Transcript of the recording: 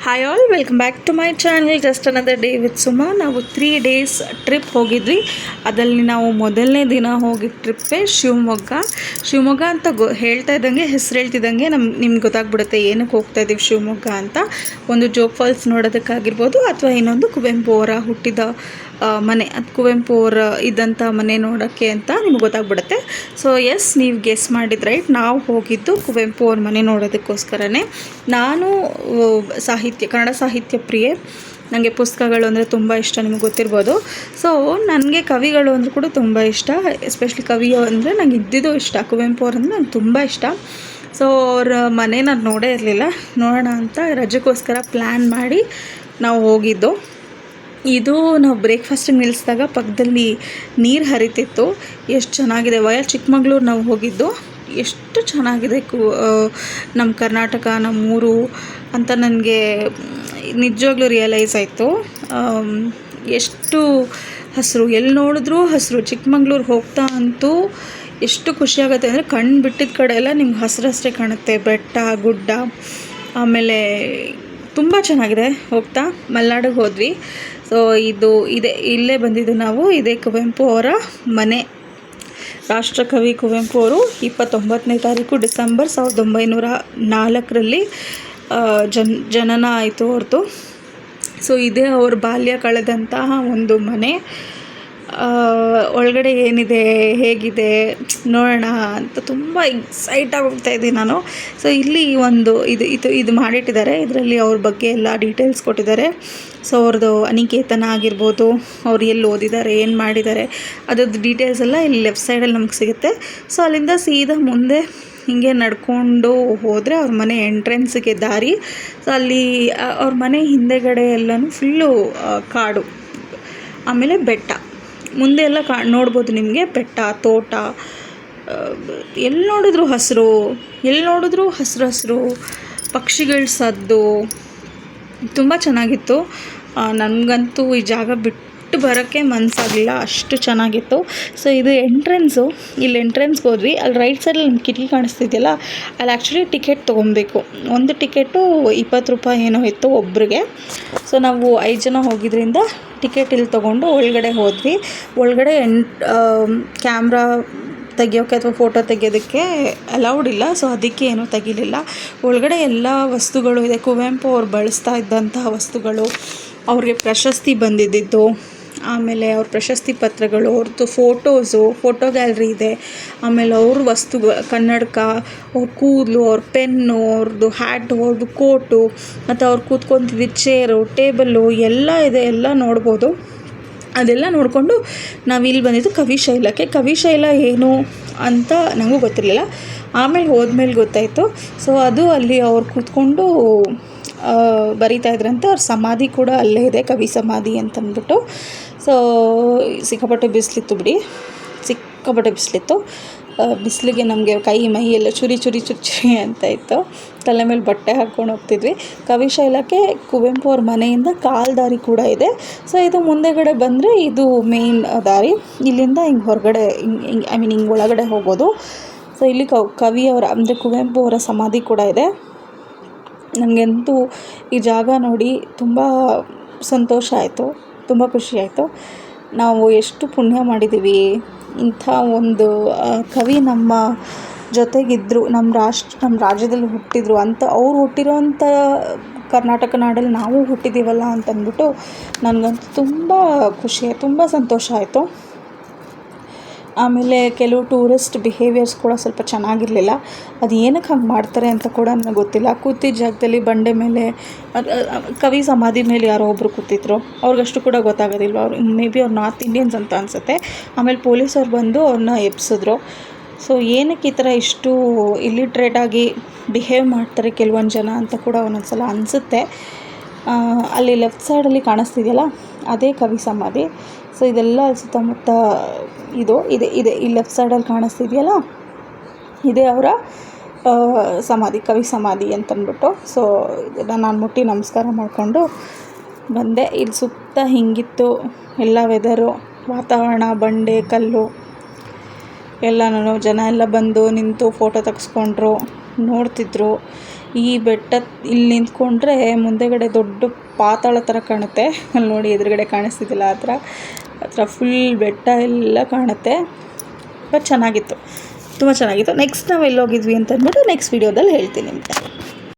Hi all, welcome back to my channel. Just another day with Suma. ನಾವು 3 days trip ಹೋಗಿದ್ವಿ. ಅದರಲ್ಲಿ ನಾವು ಮೊದಲನೇ ದಿನ ಹೋಗಿದ್ದ ಟ್ರಿಪ್ಪೇ ಶಿವಮೊಗ್ಗ ಅಂತ ಹೇಳ್ತಾ ಇದ್ದಂಗೆ, ಹೆಸರು ಹೇಳ್ತಿದ್ದಂಗೆ ನಿಮ್ಗೆ ಗೊತ್ತಾಗ್ಬಿಡುತ್ತೆ ಏನಕ್ಕೆ ಹೋಗ್ತಾ ಇದ್ದೀವಿ ಶಿವಮೊಗ್ಗ ಅಂತ. ಒಂದು ಜೋಗ್ ಫಾಲ್ಸ್ ನೋಡೋದಕ್ಕಾಗಿರ್ಬೋದು, ಅಥವಾ ಇನ್ನೊಂದು ಕುವೆಂಪು ಅವರ ಹುಟ್ಟಿದ ಮನೆ, ಅದು ಕುವೆಂಪು ಅವರ ಇದ್ದಂಥ ಮನೆ ನೋಡೋಕ್ಕೆ ಅಂತ ನಿಮ್ಗೆ ಗೊತ್ತಾಗ್ಬಿಡುತ್ತೆ. ಸೊ ಎಸ್, ನೀವು ಗೆಸ್ ಮಾಡಿದ್ದು ರೈಟ್. ನಾವು ಹೋಗಿದ್ದು ಕುವೆಂಪು ಅವ್ರ ಮನೆ ನೋಡೋದಕ್ಕೋಸ್ಕರನೇ. ನಾನು ಕನ್ನಡ ಸಾಹಿತ್ಯ ಪ್ರಿಯೆ. ನನಗೆ ಪುಸ್ತಕಗಳು ಅಂದರೆ ತುಂಬ ಇಷ್ಟ, ನಿಮಗೆ ಗೊತ್ತಿರ್ಬೋದು. ಸೊ ನನಗೆ ಕವಿಗಳು ಅಂದರೂ ಕೂಡ ತುಂಬ ಇಷ್ಟ. ಎಸ್ಪೆಷಲಿ ಕವಿ ಅಂದರೆ ನಂಗೆ ಇದ್ದಿದ್ದು ಇಷ್ಟ. ಕುವೆಂಪು ಅವ್ರಂದ್ರೆ ನಂಗೆ ತುಂಬ ಇಷ್ಟ. ಸೊ ಅವ್ರ ಮನೆ ನಾನು ನೋಡೇ ಇರಲಿಲ್ಲ, ನೋಡೋಣ ಅಂತ ರಜೆಗೋಸ್ಕರ ಪ್ಲ್ಯಾನ್ ಮಾಡಿ ನಾವು ಹೋಗಿದ್ದು. ಇದು ನಾವು ಬ್ರೇಕ್ಫಾಸ್ಟಿಗೆ ನಿಲ್ಲಿಸಿದಾಗ ಪಕ್ಕದಲ್ಲಿ ನೀರು ಹರಿತಿತ್ತು. ಎಷ್ಟು ಚೆನ್ನಾಗಿದೆ. ಚಿಕ್ಕಮಗಳೂರು ನಾವು ಹೋಗಿದ್ದು. ಎಷ್ಟು ಚೆನ್ನಾಗಿದೆ ನಮ್ಮ ಕರ್ನಾಟಕ, ನಮ್ಮೂರು ಅಂತ ನನಗೆ ನಿಜವಾಗ್ಲೂ ರಿಯಲೈಸ್ ಆಯಿತು. ಎಷ್ಟು ಹಸಿರು, ಎಲ್ಲಿ ನೋಡಿದ್ರೂ ಹಸಿರು. ಚಿಕ್ಕಮಗಳೂರು ಹೋಗ್ತಾ ಅಂತೂ ಎಷ್ಟು ಖುಷಿಯಾಗುತ್ತೆ ಅಂದರೆ, ಕಣ್ಣು ಬಿಟ್ಟಿದ್ದ ಕಡೆ ಎಲ್ಲ ನಿಮ್ಗೆ ಹಸಿರಷ್ಟೇ ಕಾಣುತ್ತೆ. ಬೆಟ್ಟ ಗುಡ್ಡ, ಆಮೇಲೆ ತುಂಬ ಚೆನ್ನಾಗಿದೆ. ಹೋಗ್ತಾ ಮಲೆನಾಡಿಗೆ ಹೋದ್ವಿ. ಸೊ ಇಲ್ಲೇ ಬಂದಿದ್ದು ನಾವು. ಇದೇ ಕುವೆಂಪು ಅವರ ಮನೆ. ರಾಷ್ಟ್ರಕವಿ ಕುವೆಂಪು ಅವರು 29ನೇ ತಾರೀಕು ಡಿಸೆಂಬರ್ 1904 ಜನನ ಆಯಿತು ಅವ್ರದ್ದು. ಸೊ ಇದೇ ಅವ್ರ ಬಾಲ್ಯ ಕಳೆದಂತಹ ಒಂದು ಮನೆ. ಒಳಗಡೆ ಏನಿದೆ, ಹೇಗಿದೆ ನೋಡೋಣ ಅಂತ ತುಂಬ ಎಕ್ಸೈಟಾಗಿ ಹೋಗ್ತಾ ಇದ್ದೀನಿ ನಾನು. ಸೊ ಇಲ್ಲಿ ಒಂದು ಇದು ಮಾಡಿಟ್ಟಿದ್ದಾರೆ. ಇದರಲ್ಲಿ ಅವ್ರ ಬಗ್ಗೆ ಎಲ್ಲ ಡೀಟೇಲ್ಸ್ ಕೊಟ್ಟಿದ್ದಾರೆ. ಸೊ ಅವ್ರದ್ದು ಅನಿಕೇತನ ಆಗಿರ್ಬೋದು, ಅವ್ರು ಎಲ್ಲಿ ಓದಿದ್ದಾರೆ, ಏನು ಮಾಡಿದ್ದಾರೆ, ಅದ್ರದ್ದು ಡೀಟೇಲ್ಸ್ ಎಲ್ಲ ಇಲ್ಲಿ ಲೆಫ್ಟ್ ಸೈಡಲ್ಲಿ ನಮ್ಗೆ ಸಿಗುತ್ತೆ. ಸೊ ಅಲ್ಲಿಂದ ಸೀದಾ ಮುಂದೆ ಹೀಗೆ ನಡ್ಕೊಂಡು ಹೋದರೆ ಅವ್ರ ಮನೆ ಎಂಟ್ರೆನ್ಸ್ಗೆ ದಾರಿ. ಸೊ ಅಲ್ಲಿ ಅವ್ರ ಮನೆ ಹಿಂದೆಗಡೆ ಎಲ್ಲನೂ ಫುಲ್ಲು ಕಾಡು, ಆಮೇಲೆ ಬೆಟ್ಟ. ಮುಂದೆ ಎಲ್ಲ ನೋಡ್ಬೋದು ನಿಮಗೆ. ಬೆಟ್ಟ, ತೋಟ, ಎಲ್ಲಿ ನೋಡಿದ್ರೂ ಹಸಿರು, ಪಕ್ಷಿಗಳ ಸದ್ದು, ತುಂಬ ಚೆನ್ನಾಗಿತ್ತು. ನನಗಂತೂ ಈ ಜಾಗ ಬಿಟ್ಟು ಬರೋಕ್ಕೆ ಮನಸ್ಸಾಗಲಿಲ್ಲ, ಅಷ್ಟು ಚೆನ್ನಾಗಿತ್ತು. ಸೊ ಇದು ಎಂಟ್ರೆನ್ಸು. ಇಲ್ಲಿ ಎಂಟ್ರೆನ್ಸ್ಗೆ ಹೋದ್ವಿ. ಅಲ್ಲಿ ರೈಟ್ ಸೈಡಲ್ಲಿ ನಮ್ಮ ಕಿಟಕಿ ಕಾಣಿಸ್ತಿದೆಯಲ್ಲ, ಅಲ್ಲಿ ಆ್ಯಕ್ಚುಲಿ ಟಿಕೆಟ್ ತೊಗೊಬೇಕು. ಒಂದು ಟಿಕೆಟು 20 ರೂಪಾಯಿ ಏನೋ ಇತ್ತು ಒಬ್ರಿಗೆ. ಸೊ ನಾವು 5 ಜನ ಹೋಗಿದ್ರಿಂದ ಟಿಕೆಟ್ ಇಲ್ಲಿ ತೊಗೊಂಡು ಒಳಗಡೆ ಹೋದ್ವಿ. ಒಳಗಡೆ ಕ್ಯಾಮ್ರಾ ತೆಗಿಯೋಕ್ಕೆ ಅಥವಾ ಫೋಟೋ ತೆಗಿಯೋದಕ್ಕೆ ಅಲೌಡ್ ಇಲ್ಲ. ಸೊ ಅದಕ್ಕೆ ಏನೂ ತೆಗಿಲಿಲ್ಲ. ಒಳಗಡೆ ಎಲ್ಲ ವಸ್ತುಗಳು ಇದೆ. ಕುವೆಂಪು ಅವ್ರು ಬಳಸ್ತಾ ಇದ್ದಂತಹ ವಸ್ತುಗಳು, ಅವ್ರಿಗೆ ಪ್ರಶಸ್ತಿ ಬಂದಿದ್ದಿದ್ದು, ಆಮೇಲೆ ಅವ್ರ ಪ್ರಶಸ್ತಿ ಪತ್ರಗಳು, ಅವ್ರದ್ದು ಫೋಟೋ ಗ್ಯಾಲ್ರಿ ಇದೆ. ಆಮೇಲೆ ಅವ್ರ ವಸ್ತುಗಳು, ಕನ್ನಡಕ, ಅವ್ರ ಕೂದಲು, ಅವ್ರ ಪೆನ್ನು, ಅವ್ರದ್ದು ಹ್ಯಾಟು, ಅವ್ರದ್ದು ಕೋಟು, ಮತ್ತು ಅವ್ರು ಕೂತ್ಕೊತಿದ್ದ ಚೇರು, ಟೇಬಲ್ಲು ಎಲ್ಲ ಇದೆ. ಎಲ್ಲ ನೋಡ್ಬೋದು. ಅದೆಲ್ಲ ನೋಡಿಕೊಂಡು ನಾವು ಇಲ್ಲಿ ಬಂದಿದ್ದು ಕವಿಶೈಲಕ್ಕೆ. ಕವಿಶೈಲ ಏನು ಅಂತ ನನಗೂ ಗೊತ್ತಿರಲಿಲ್ಲ, ಆಮೇಲೆ ಹೋದ್ಮೇಲೆ ಗೊತ್ತಾಯಿತು. ಸೊ ಅದು ಅಲ್ಲಿ ಅವ್ರು ಕೂತ್ಕೊಂಡು ಬರಿತಾ ಇದ್ರಂತೆ. ಅವ್ರ ಸಮಾಧಿ ಕೂಡ ಅಲ್ಲೇ ಇದೆ, ಕವಿ ಸಮಾಧಿ ಅಂತಂದ್ಬಿಟ್ಟು. ಸೊ ಸಿಕ್ಕಾಪಟ್ಟೆ ಬಿಸಿಲಿತ್ತು ಬಿಡಿ, ಬಿಸಿಲಿಗೆ ನಮಗೆ ಕೈ ಮೈ ಎಲ್ಲ ಚುರಿ ಅಂತ ಇತ್ತು. ತಲೆ ಮೇಲೆ ಬಟ್ಟೆ ಹಾಕ್ಕೊಂಡು ಹೋಗ್ತಿದ್ವಿ. ಕವಿಶೈಲಕ್ಕೆ ಕುವೆಂಪು ಅವ್ರ ಮನೆಯಿಂದ ಕಾಲ್ದಾರಿ ಕೂಡ ಇದೆ. ಸೊ ಇದು ಮುಂದೆಗಡೆ ಬಂದರೆ ಇದು ಮೇನ್ ದಾರಿ. ಇಲ್ಲಿಂದ ಹಿಂಗೆ ಹೊರಗಡೆ ಹಿಂಗೆ ಒಳಗಡೆ ಹೋಗೋದು. ಸೊ ಇಲ್ಲಿ ಕವಿಯವರ ಅಂದರೆ ಕುವೆಂಪು ಅವರ ಸಮಾಧಿ ಕೂಡ ಇದೆ. ನನಗಂತೂ ಈ ಜಾಗ ನೋಡಿ ತುಂಬ ಸಂತೋಷ ಆಯಿತು, ತುಂಬ ಖುಷಿ ಆಯಿತು. ನಾವು ಎಷ್ಟು ಪುಣ್ಯ ಮಾಡಿದ್ದೀವಿ, ಇಂಥ ಒಂದು ಕವಿ ನಮ್ಮ ಜೊತೆಗಿದ್ದರು, ನಮ್ಮ ರಾಜ್ಯದಲ್ಲಿ ಹುಟ್ಟಿದ್ರು ಅಂತ. ಅವ್ರು ಹುಟ್ಟಿರೋಂಥ ಕರ್ನಾಟಕ ನಾಡಲ್ಲಿ ನಾವು ಹುಟ್ಟಿದ್ದೀವಲ್ಲ ಅಂತಂದ್ಬಿಟ್ಟು ನನಗಂತೂ ತುಂಬ ಖುಷಿ ಆಯಿತು, ತುಂಬ ಸಂತೋಷ ಆಯಿತು. ಆಮೇಲೆ ಕೆಲವು ಟೂರಿಸ್ಟ್ ಬಿಹೇವಿಯರ್ಸ್ ಕೂಡ ಸ್ವಲ್ಪ ಚೆನ್ನಾಗಿರಲಿಲ್ಲ. ಅದು ಏನಕ್ಕೆ ಹಂಗೆ ಮಾಡ್ತಾರೆ ಅಂತ ಕೂಡ ನನಗೆ ಗೊತ್ತಿಲ್ಲ. ಕೂತಿದ್ದ ಜಾಗದಲ್ಲಿ ಬಂಡೆ ಮೇಲೆ, ಕವಿ ಸಮಾಧಿ ಮೇಲೆ ಯಾರೋ ಒಬ್ಬರು ಕೂತಿದ್ರು. ಅವ್ರಿಗಷ್ಟು ಕೂಡ ಗೊತ್ತಾಗೋದಿಲ್ವ. ಅವ್ರು ಮೇ ಬಿ ಅವ್ರು ನಾರ್ತ್ ಇಂಡಿಯನ್ಸ್ ಅಂತ ಅನಿಸುತ್ತೆ. ಆಮೇಲೆ ಪೊಲೀಸವ್ರು ಬಂದು ಅವ್ರನ್ನ ಎಬ್ಸಿದ್ರು. ಸೊ ಏನಕ್ಕೆ ಈ ಥರ ಇಷ್ಟು ಇಲ್ಲಿಟ್ರೇಟಾಗಿ ಬಿಹೇವ್ ಮಾಡ್ತಾರೆ ಕೆಲವೊಂದು ಜನ ಅಂತ ಕೂಡ ಒಂದೊಂದು ಸಲ ಅನಿಸುತ್ತೆ. ಅಲ್ಲಿ ಲೆಫ್ಟ್ ಸೈಡಲ್ಲಿ ಕಾಣಿಸ್ತಿದೆಯಲ್ಲ, ಅದೇ ಕವಿ ಸಮಾಧಿ. ಸೊ ಇದೆಲ್ಲ ಸುತ್ತಮುತ್ತ ಇದೆ ಈ ಲೆಫ್ಟ್ ಸೈಡಲ್ಲಿ ಕಾಣಿಸ್ತಿದೆಯಲ್ಲ, ಇದೇ ಅವರ ಸಮಾಧಿ, ಕವಿ ಸಮಾಧಿ ಅಂತಂದ್ಬಿಟ್ಟು. ಸೊ ಇದನ್ನು ನಾನು ಮುಟ್ಟಿ ನಮಸ್ಕಾರ ಮಾಡಿಕೊಂಡು ಬಂದೆ. ಇಲ್ಲಿ ಸುತ್ತ ಹಿಂಗಿತ್ತು ಎಲ್ಲ ವೆದರು, ವಾತಾವರಣ, ಬಂಡೆ, ಕಲ್ಲು ಎಲ್ಲನೂ. ಜನ ಎಲ್ಲ ಬಂದು ನಿಂತು ಫೋಟೋ ತೆಗೆಸ್ಕೊಂಡ್ರು, ನೋಡ್ತಿದ್ರು. ಈ ಬೆಟ್ಟ ಇಲ್ಲಿ ನಿಂತ್ಕೊಂಡ್ರೆ ಮುಂದೆಗಡೆ ದೊಡ್ಡ ಪಾತಾಳ ಥರ ಕಾಣುತ್ತೆ. ಅಲ್ಲಿ ನೋಡಿ ಎದುರುಗಡೆ ಕಾಣಿಸ್ತಿದ್ದಿಲ್ಲ ಆ ಥರ ಫುಲ್ ಬೆಟ್ಟ ಎಲ್ಲ ಕಾಣುತ್ತೆ. ಬಟ್ ಚೆನ್ನಾಗಿತ್ತು, ತುಂಬ ಚೆನ್ನಾಗಿತ್ತು. ನೆಕ್ಸ್ಟ್ ನಾವು ಎಲ್ಲೋಗಿದ್ವಿ ಅಂತ ಅಂದ್ಬಿಟ್ಟು ನೆಕ್ಸ್ಟ್ ವೀಡಿಯೋದಲ್ಲಿ ಹೇಳ್ತೀನಿ ನಿಮಗೆ.